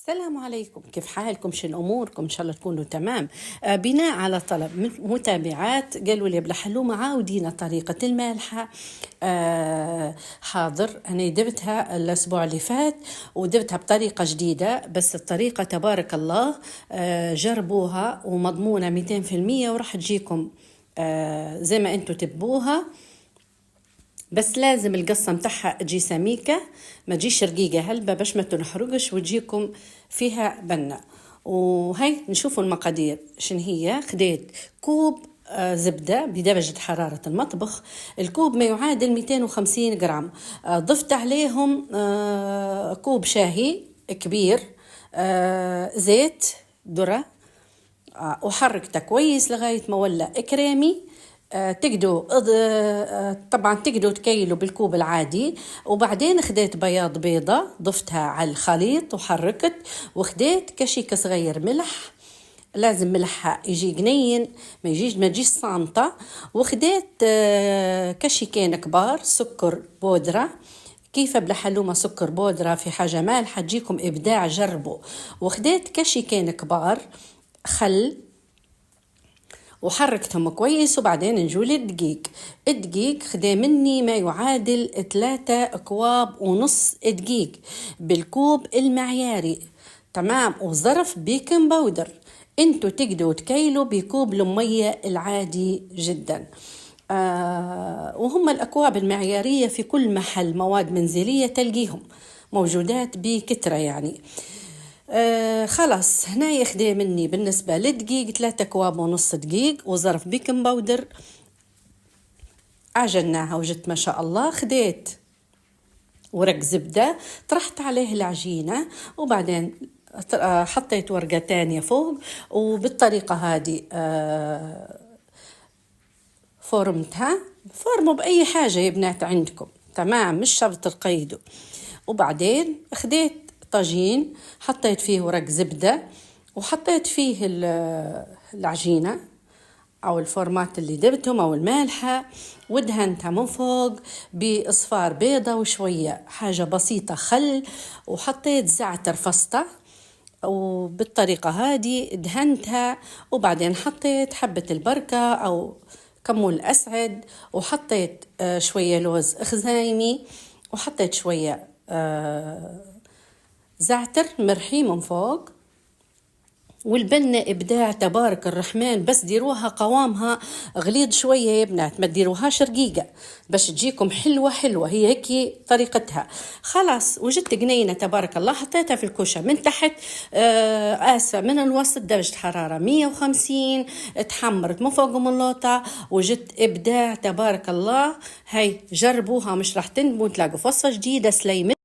السلام عليكم، كيف حالكم؟ شو أموركم؟ إن شاء الله تكونوا تمام. بناء على طلب متابعات قالوا لي بلحلومة عاودينا طريقة المالحة. حاضر، أنا دبتها الأسبوع اللي فات ودبتها بطريقة جديدة، بس الطريقة تبارك الله جربوها ومضمونة 200% وراح تجيكم زي ما أنتوا تبوها. بس لازم القصة متاعها تجي سميكة، ما تجيش رقيقة هلبة باش ما تنحرقش وتجيكم فيها بنة. وهي نشوفوا المقادير شن هي. خديت كوب زبدة بدرجة حرارة المطبخ، الكوب ما يعادل 250 جرام. ضفت عليهم كوب شاهي كبير زيت ذرة، وحركته كويس لغاية ما ولا كريمي. طبعا تقدروا تكيلوا بالكوب العادي. وبعدين خديت بياض بيضة ضفتها على الخليط وحركت، وخديت كشيك صغير ملح، لازم ملحها يجي جنين ما تجيش صامتة. وخديت كشيكين كبار سكر بودرة، كيف بلحلومة سكر بودرة في حاجة مالحة تجيكم إبداع، جربوا. وخديت كشيكين كبار خل وحركتهم كويس. وبعدين نجول الدقيق خدي مني ما يعادل 3 أكواب ونص دقيق بالكوب المعياري، تمام. وظرف بيكنج باودر، انتوا تقدروا تكيلوا بكوب المية العادي جدا. وهم الأكواب المعيارية في كل محل مواد منزلية تلقيهم موجودات بكترة يعني. خلاص هنا يخدي مني بالنسبة للدقيق 3 أكواب ونص دقيق وظرف بيكنج باودر. عجناها وجدت ما شاء الله. خديت ورق زبدة طرحت عليه العجينة، وبعدين حطيت ورقة تانية فوق، وبالطريقة هذه فورمتها. فورموا بأي حاجة يا بنات عندكم، تمام، مش شرط تقيدوا. وبعدين خديت طاجين حطيت فيه ورق زبدة وحطيت فيه العجينة أو الفورمات اللي دبتهم أو المالحة، ودهنتها من فوق بإصفار بيضة وشوية حاجة بسيطة خل، وحطيت زعتر فسطة وبالطريقة هذه دهنتها. وبعدين حطيت حبة البركة أو كمون أسعد، وحطيت شوية لوز خزايمي، وحطيت شوية زعتر مرحي من فوق. والبنة إبداع تبارك الرحمن، بس ديروها قوامها غليظ شوية يا بنات، ما تديروهاش رقيقة باش تجيكم حلوة. هي هيك طريقتها. خلاص وجدت جنينة تبارك الله، حطيتها في الكوشة من تحت من الوسط درجة حرارة 150، تحمرت من فوق من اللوطة. وجدت إبداع تبارك الله. هاي جربوها، مش راح تندموا، تلاقوا وصفة جديدة. سليمة.